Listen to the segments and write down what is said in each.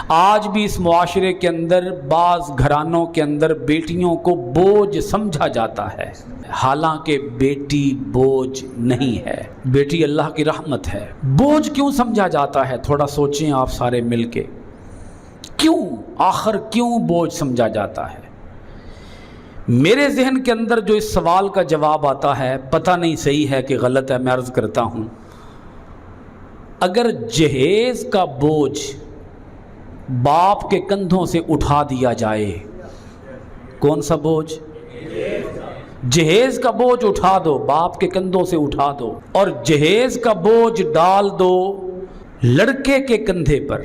آج بھی اس معاشرے کے اندر بعض گھرانوں کے اندر بیٹیوں کو بوجھ سمجھا جاتا ہے، حالانکہ بیٹی بوجھ نہیں ہے، بیٹی اللہ کی رحمت ہے۔ بوجھ کیوں سمجھا جاتا ہے؟ تھوڑا سوچیں آپ سارے مل کے، کیوں؟ آخر کیوں بوجھ سمجھا جاتا ہے؟ میرے ذہن کے اندر جو اس سوال کا جواب آتا ہے، پتہ نہیں صحیح ہے کہ غلط ہے، میں عرض کرتا ہوں، اگر جہیز کا بوجھ باپ کے کندھوں سے اٹھا دیا جائے، کون سا بوجھ؟ جہیز کا بوجھ اٹھا دو، باپ کے کندھوں سے اٹھا دو، اور جہیز کا بوجھ ڈال دو لڑکے کے کندھے پر۔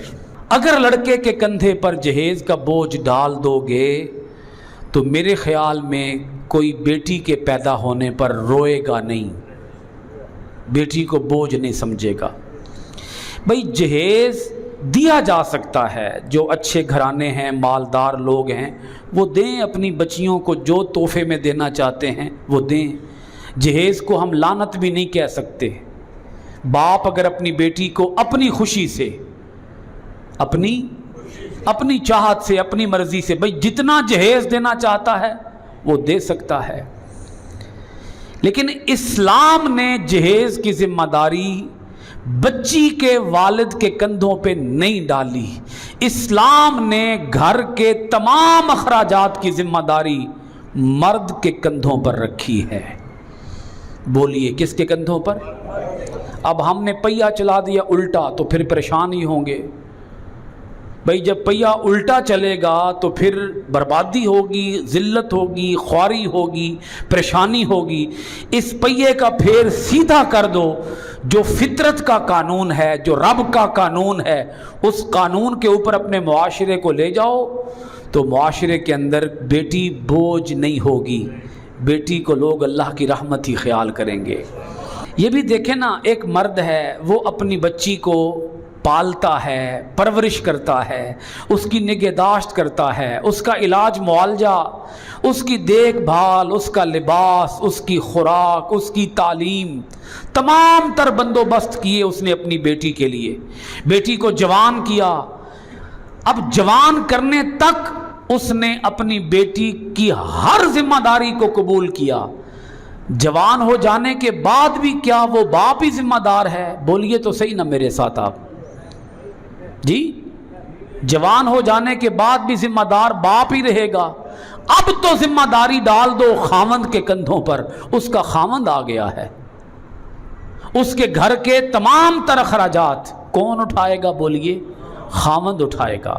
اگر لڑکے کے کندھے پر جہیز کا بوجھ ڈال دو گے تو میرے خیال میں کوئی بیٹی کے پیدا ہونے پر روئے گا نہیں، بیٹی کو بوجھ نہیں سمجھے گا۔ بھئی جہیز دیا جا سکتا ہے، جو اچھے گھرانے ہیں، مالدار لوگ ہیں، وہ دیں اپنی بچیوں کو، جو تحفے میں دینا چاہتے ہیں وہ دیں۔ جہیز کو ہم لعنت بھی نہیں کہہ سکتے۔ باپ اگر اپنی بیٹی کو اپنی خوشی سے، اپنی چاہت سے، اپنی مرضی سے، بھئی جتنا جہیز دینا چاہتا ہے وہ دے سکتا ہے، لیکن اسلام نے جہیز کی ذمہ داری بچی کے والد کے کندھوں پہ نہیں ڈالی۔ اسلام نے گھر کے تمام اخراجات کی ذمہ داری مرد کے کندھوں پر رکھی ہے۔ بولیے کس کے کندھوں پر؟ اب ہم نے پہیا چلا دیا الٹا تو پھر پریشان ہی ہوں گے۔ بھئی جب پہیا الٹا چلے گا تو پھر بربادی ہوگی، ذلت ہوگی، خواری ہوگی، پریشانی ہوگی۔ اس پہیے کا پھیر سیدھا کر دو، جو فطرت کا قانون ہے، جو رب کا قانون ہے، اس قانون کے اوپر اپنے معاشرے کو لے جاؤ تو معاشرے کے اندر بیٹی بوجھ نہیں ہوگی، بیٹی کو لوگ اللہ کی رحمت ہی خیال کریں گے۔ یہ بھی دیکھیں نا، ایک مرد ہے وہ اپنی بچی کو پالتا ہے، پرورش کرتا ہے، اس کی نگہداشت کرتا ہے، اس کا علاج معالجہ، اس کی دیکھ بھال، اس کا لباس، اس کی خوراک، اس کی تعلیم، تمام تر بندوبست کیے اس نے اپنی بیٹی کے لیے۔ بیٹی کو جوان کیا، اب جوان کرنے تک اس نے اپنی بیٹی کی ہر ذمہ داری کو قبول کیا۔ جوان ہو جانے کے بعد بھی کیا وہ باپ ہی ذمہ دار ہے؟ بولیے تو صحیح نا میرے ساتھ آپ جی، جوان ہو جانے کے بعد بھی ذمہ دار باپ ہی رہے گا۔ اب تو ذمہ داری ڈال دو خاوند کے کندھوں پر، اس کا خاوند آ گیا ہے، اس کے گھر کے تمام تر اخراجات کون اٹھائے گا؟ بولیے خاوند اٹھائے گا،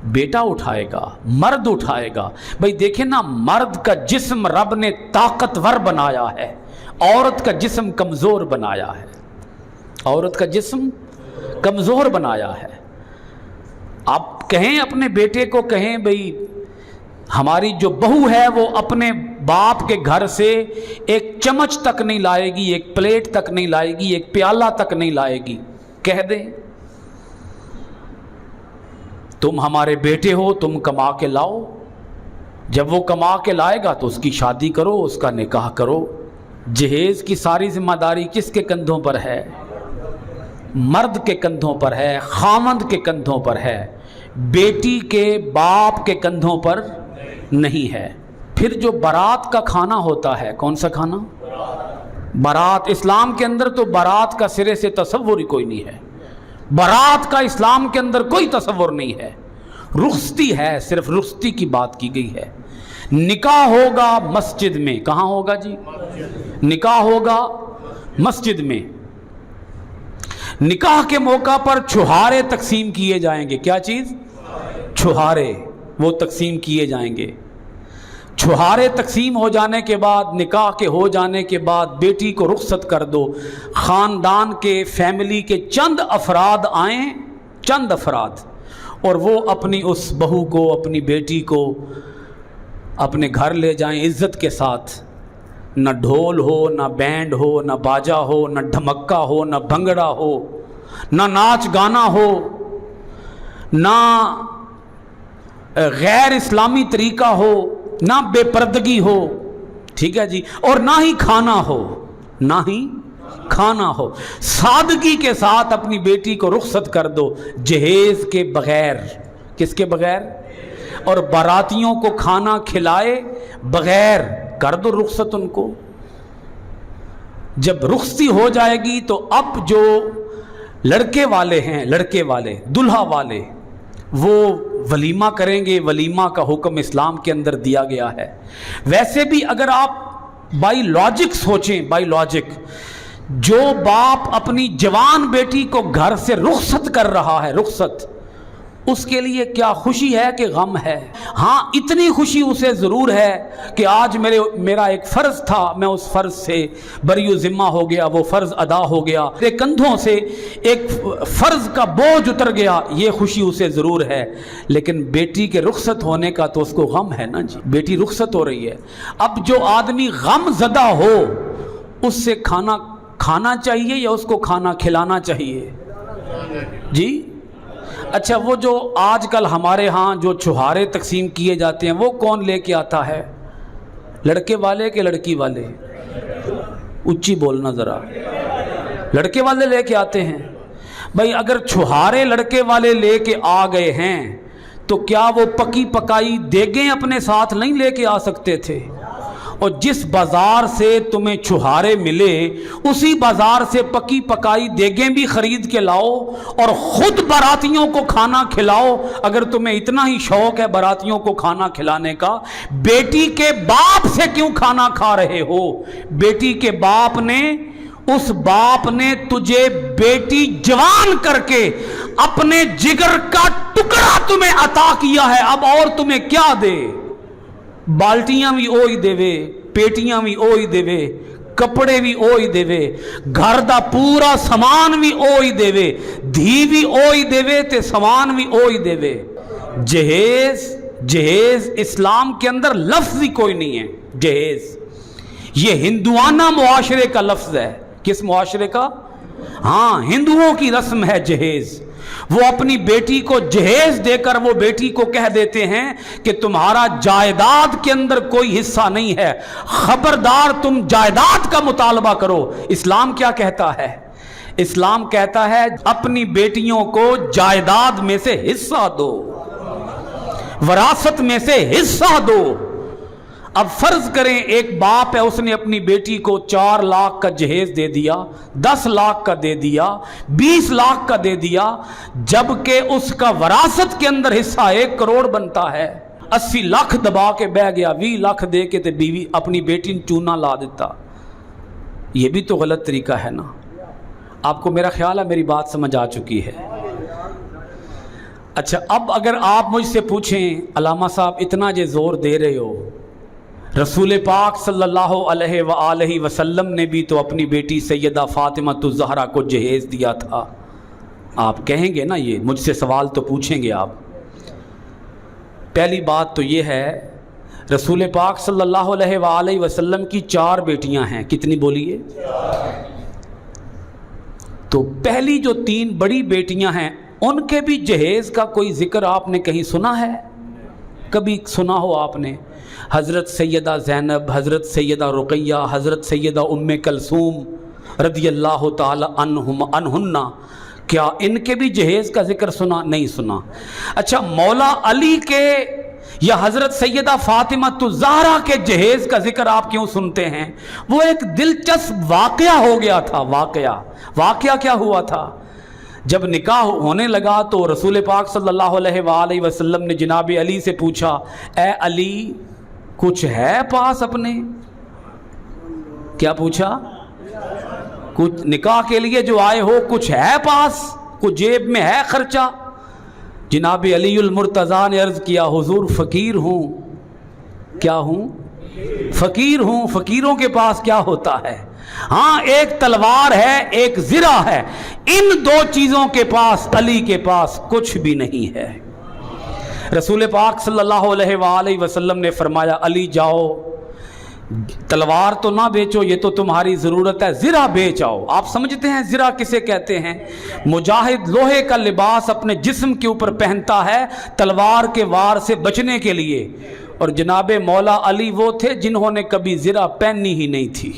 بیٹا اٹھائے گا، مرد اٹھائے گا۔ بھئی دیکھیں نا، مرد کا جسم رب نے طاقتور بنایا ہے، عورت کا جسم کمزور بنایا ہے، عورت کا جسم کمزور بنایا ہے۔ آپ کہیں اپنے بیٹے کو، کہیں بھئی ہماری جو بہو ہے وہ اپنے باپ کے گھر سے ایک چمچ تک نہیں لائے گی، ایک پلیٹ تک نہیں لائے گی، ایک پیالہ تک نہیں لائے گی، کہہ دیں تم ہمارے بیٹے ہو، تم کما کے لاؤ۔ جب وہ کما کے لائے گا تو اس کی شادی کرو، اس کا نکاح کرو۔ جہیز کی ساری ذمہ داری کس کے کندھوں پر ہے؟ مرد کے کندھوں پر ہے، خاوند کے کندھوں پر ہے، بیٹی کے باپ کے کندھوں پر نہیں ہے۔ پھر جو بارات کا کھانا ہوتا ہے، کون سا کھانا؟ بارات۔ اسلام کے اندر تو بارات کا سرے سے تصور ہی کوئی نہیں ہے، بارات کا اسلام کے اندر کوئی تصور نہیں ہے، رخصتی ہے، صرف رخصتی کی بات کی گئی ہے۔ نکاح ہوگا مسجد میں، کہاں ہوگا جی؟ نکاح ہوگا مسجد میں۔ نکاح کے موقع پر چھہارے تقسیم کیے جائیں گے۔ کیا چیز؟ چھہارے، وہ تقسیم کیے جائیں گے۔ چھہارے تقسیم ہو جانے کے بعد، نکاح کے ہو جانے کے بعد بیٹی کو رخصت کر دو۔ خاندان کے، فیملی کے چند افراد آئیں، چند افراد، اور وہ اپنی اس بہو کو، اپنی بیٹی کو اپنے گھر لے جائیں عزت کے ساتھ۔ نہ ڈھول ہو، نہ بینڈ ہو، نہ باجا ہو، نہ ڈھمکا ہو، نہ بھنگڑا ہو، نہ ناچ گانا ہو، نہ غیر اسلامی طریقہ ہو، نہ بے پردگی ہو، ٹھیک ہے جی، اور نہ ہی کھانا ہو، نہ ہی کھانا ہو. سادگی کے ساتھ اپنی بیٹی کو رخصت کر دو جہیز کے بغیر. کس کے بغیر؟ اور باراتیوں کو کھانا کھلائے بغیر کر دو رخصت ان کو. جب رخصتی ہو جائے گی تو اب جو لڑکے والے ہیں، لڑکے والے دلہا والے، وہ ولیمہ کریں گے. ولیمہ کا حکم اسلام کے اندر دیا گیا ہے. ویسے بھی اگر آپ بائی لاجک سوچیں، بائی لاجک، جو باپ اپنی جوان بیٹی کو گھر سے رخصت کر رہا ہے، رخصت، اس کے لیے کیا خوشی ہے کہ غم ہے؟ ہاں اتنی خوشی اسے ضرور ہے کہ آج میرا ایک فرض تھا، میں اس فرض سے بری ذمہ ہو گیا، وہ فرض ادا ہو گیا، میرے کندھوں سے ایک فرض کا بوجھ اتر گیا. یہ خوشی اسے ضرور ہے. لیکن بیٹی کے رخصت ہونے کا تو اس کو غم ہے نا جی. بیٹی رخصت ہو رہی ہے. اب جو آدمی غم زدہ ہو اس سے کھانا کھانا چاہیے یا اس کو کھانا کھلانا چاہیے جی؟ اچھا، وہ جو آج کل ہمارے ہاں جو چھہارے تقسیم کیے جاتے ہیں وہ کون لے کے آتا ہے؟ لڑکے والے کہ لڑکی والے؟ اچھی بولنا ذرا. لڑکے والے لے کے آتے ہیں. بھائی اگر چھہارے لڑکے والے لے کے آ گئے ہیں تو کیا وہ پکی پکائی دیگیں اپنے ساتھ نہیں لے کے آ سکتے تھے؟ اور جس بازار سے تمہیں چھہارے ملے اسی بازار سے پکی پکائی دیگیں بھی خرید کے لاؤ اور خود براتیوں کو کھانا کھلاؤ. اگر تمہیں اتنا ہی شوق ہے براتیوں کو کھانا کھلانے کا، بیٹی کے باپ سے کیوں کھانا کھا رہے ہو؟ بیٹی کے باپ نے، اس باپ نے تجھے بیٹی جوان کر کے اپنے جگر کا ٹکڑا تمہیں عطا کیا ہے. اب اور تمہیں کیا دے؟ بالٹیاں بھی اوہی دے وے، پیٹیاں بھی اوہی دے وے، کپڑے بھی اوہی دے وے، گھر دا پورا سامان بھی اوہی دے وے، دھی بھی اوہی دے وے تے سامان بھی اوہی دے وے. جہیز اسلام کے اندر لفظ ہی کوئی نہیں ہے. جہیز یہ ہندوانہ معاشرے کا لفظ ہے. کس معاشرے کا؟ ہاں، ہندوؤں کی رسم ہے جہیز. وہ اپنی بیٹی کو جہیز دے کر وہ بیٹی کو کہہ دیتے ہیں کہ تمہارا جائیداد کے اندر کوئی حصہ نہیں ہے، خبردار تم جائیداد کا مطالبہ کرو. اسلام کیا کہتا ہے؟ اسلام کہتا ہے اپنی بیٹیوں کو جائیداد میں سے حصہ دو، وراثت میں سے حصہ دو. اب فرض کریں ایک باپ ہے، اس نے اپنی بیٹی کو 4 لاکھ کا جہیز دے دیا، 10 لاکھ کا دے دیا، 20 لاکھ کا دے دیا، جبکہ اس کا وراثت کے اندر حصہ 1 کروڑ بنتا ہے. 80 لاکھ دبا کے بہ گیا، 20 لاکھ دے کے تے بیوی اپنی بیٹی نے چونا لا دیتا. یہ بھی تو غلط طریقہ ہے نا. آپ کو میرا خیال ہے میری بات سمجھ آ چکی ہے. اچھا، اب اگر آپ مجھ سے پوچھیں علامہ صاحب اتنا جو زور دے رہے ہو، رسول پاک صلی اللہ علیہ وآلہ وسلم نے بھی تو اپنی بیٹی سیدہ فاطمہ الزہرا کو جہیز دیا تھا. آپ کہیں گے نا، یہ مجھ سے سوال تو پوچھیں گے آپ. پہلی بات تو یہ ہے رسول پاک صلی اللہ علیہ وآلہ وسلم کی 4 بیٹیاں ہیں. کتنی بولیے؟ تو پہلی جو 3 بڑی بیٹیاں ہیں ان کے بھی جہیز کا کوئی ذکر آپ نے کہیں سنا ہے؟ کبھی سنا ہو آپ نے؟ حضرت سیدہ زینب، حضرت سیدہ رقیہ، حضرت سیدہ ام کلثوم رضی اللہ تعالی عنہن، کیا ان کے بھی جہیز کا ذکر سنا؟ نہیں سنا. اچھا، مولا علی کے یا حضرت سیدہ فاطمہ الزہرا کے جہیز کا ذکر آپ کیوں سنتے ہیں؟ وہ ایک دلچسپ واقعہ ہو گیا تھا. واقعہ کیا ہوا تھا؟ جب نکاح ہونے لگا تو رسول پاک صلی اللہ علیہ وآلہ وسلم نے جناب علی سے پوچھا، اے علی کچھ ہے پاس اپنے؟ کیا پوچھا؟ کچھ نکاح کے لیے جو آئے ہو کچھ ہے پاس؟ کچھ جیب میں ہے خرچہ؟ جناب علی المرتضیٰ نے عرض کیا، حضور فقیر ہوں. کیا ہوں؟ فقیر ہوں. فقیروں کے پاس کیا ہوتا ہے؟ ہاں، ایک تلوار ہے، ایک زرہ ہے. ان 2 چیزوں کے پاس علی کے پاس کچھ بھی نہیں ہے. رسول پاک صلی اللہ علیہ وآلہ وسلم نے فرمایا، علی جاؤ، تلوار تو نہ بیچو، یہ تو تمہاری ضرورت ہے، زرہ بیچ آؤ. آپ سمجھتے ہیں زرہ کسے کہتے ہیں؟ مجاہد لوہے کا لباس اپنے جسم کے اوپر پہنتا ہے تلوار کے وار سے بچنے کے لیے، اور جناب مولا علی وہ تھے جنہوں نے کبھی زرہ پہنی ہی نہیں تھی.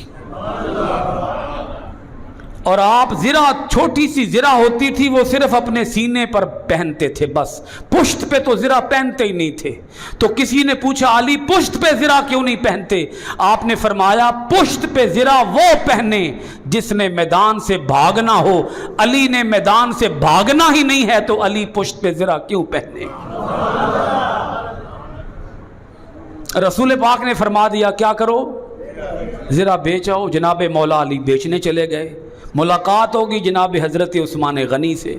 اور آپ زرہ چھوٹی سی زرہ ہوتی تھی وہ صرف اپنے سینے پر پہنتے تھے بس، پشت پہ تو زرہ پہنتے ہی نہیں تھے۔ تو کسی نے پوچھا علی پشت پہ زرہ کیوں نہیں پہنتے؟ آپ نے فرمایا پشت پہ زرہ وہ پہنے جس نے میدان سے بھاگنا ہو، علی نے میدان سے بھاگنا ہی نہیں ہے تو علی پشت پہ زرہ کیوں پہنے؟ رسول پاک نے فرما دیا کیا کرو؟ زرہ بیچ آؤ۔ جناب مولا علی بیچنے چلے گئے، ملاقات ہوگی جناب حضرت عثمان غنی سے،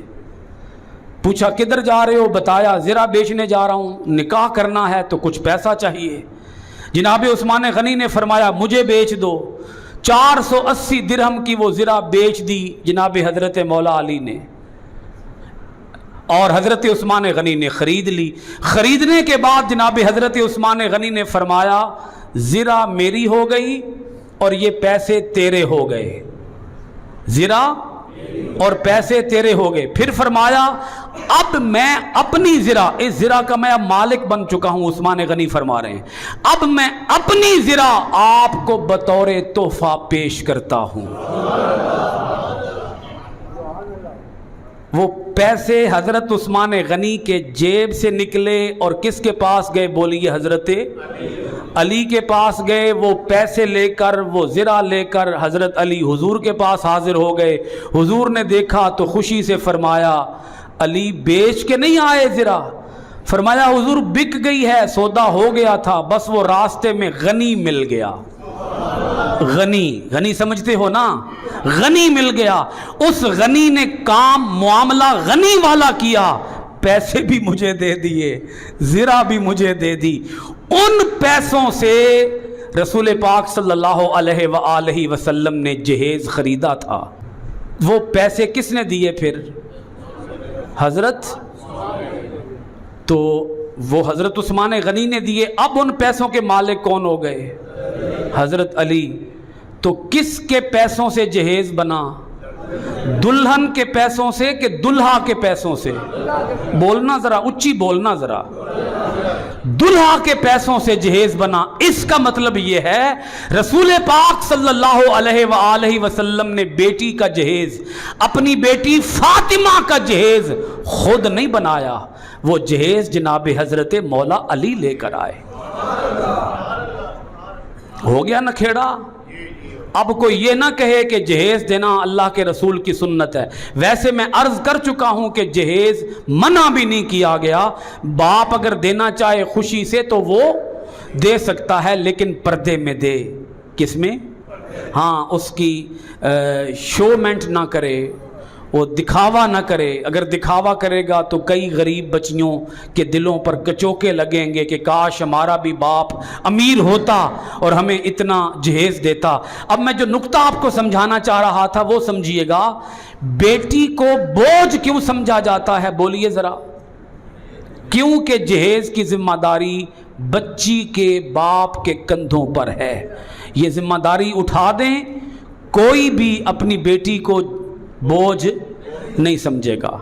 پوچھا کدھر جا رہے ہو؟ بتایا زرہ بیچنے جا رہا ہوں، نکاح کرنا ہے تو کچھ پیسہ چاہیے۔ جناب عثمان غنی نے فرمایا مجھے بیچ دو۔ 480 درہم کی وہ زرہ بیچ دی جناب حضرت مولا علی نے، اور حضرت عثمان غنی نے خرید لی۔ خریدنے کے بعد جناب حضرت عثمان غنی نے فرمایا زرہ میری ہو گئی اور یہ پیسے تیرے ہو گئے، زرہ اور پیسے تیرے ہو گئے۔ پھر فرمایا اب میں اپنی زرہ، اس زرہ کا میں اب مالک بن چکا ہوں، عثمان غنی فرما رہے ہیں، اب میں اپنی زرہ آپ کو بطور تحفہ پیش کرتا ہوں۔ وہ پیسے حضرت عثمان غنی کے جیب سے نکلے اور کس کے پاس گئے؟ بولیے حضرت علی کے پاس گئے۔ وہ پیسے لے کر، وہ زرہ لے کر حضرت علی حضور کے پاس حاضر ہو گئے۔ حضور نے دیکھا تو خوشی سے فرمایا علی بیچ کے نہیں آئے زرہ؟ فرمایا حضور بک گئی ہے، سودا ہو گیا تھا، بس وہ راستے میں غنی مل گیا۔ غنی سمجھتے ہو نا؟ غنی مل گیا، اس غنی نے کام معاملہ غنی والا کیا، پیسے بھی مجھے دے دیے، زرہ بھی مجھے دے دی۔ ان پیسوں سے رسول پاک صلی اللہ علیہ وآلہ وسلم نے جہیز خریدا تھا۔ وہ پیسے کس نے دیے پھر؟ حضرت، تو وہ حضرت عثمان غنی نے دیے۔ اب ان پیسوں کے مالک کون ہو گئے؟ حضرت علی۔ تو کس کے پیسوں سے جہیز بنا؟ دلہن کے پیسوں سے کہ دلہا کے پیسوں سے؟ بولنا ذرا اچھی، بولنا ذرا۔ دلہا کے پیسوں سے جہیز بنا۔ اس کا مطلب یہ ہے رسول پاک صلی اللہ علیہ وآلہ وسلم نے بیٹی کا جہیز، اپنی بیٹی فاطمہ کا جہیز خود نہیں بنایا، وہ جہیز جناب حضرت مولا علی لے کر آئے۔ ہو گیا نا کھیڑا؟ اب کوئی یہ نہ کہے کہ جہیز دینا اللہ کے رسول کی سنت ہے۔ ویسے میں عرض کر چکا ہوں کہ جہیز منع بھی نہیں کیا گیا، باپ اگر دینا چاہے خوشی سے تو وہ دے سکتا ہے، لیکن پردے میں دے۔ کس میں؟ ہاں، اس کی شومنٹ نہ کرے، وہ دکھاوا نہ کرے۔ اگر دکھاوا کرے گا تو کئی غریب بچیوں کے دلوں پر کچوکے لگیں گے کہ کاش ہمارا بھی باپ امیر ہوتا اور ہمیں اتنا جہیز دیتا۔ اب میں جو نقطہ آپ کو سمجھانا چاہ رہا تھا وہ سمجھیے گا۔ بیٹی کو بوجھ کیوں سمجھا جاتا ہے؟ بولیے ذرا۔ کیونکہ جہیز کی ذمہ داری بچی کے باپ کے کندھوں پر ہے۔ یہ ذمہ داری اٹھا دیں، کوئی بھی اپنی بیٹی کو بوجھ نہیں سمجھے گا۔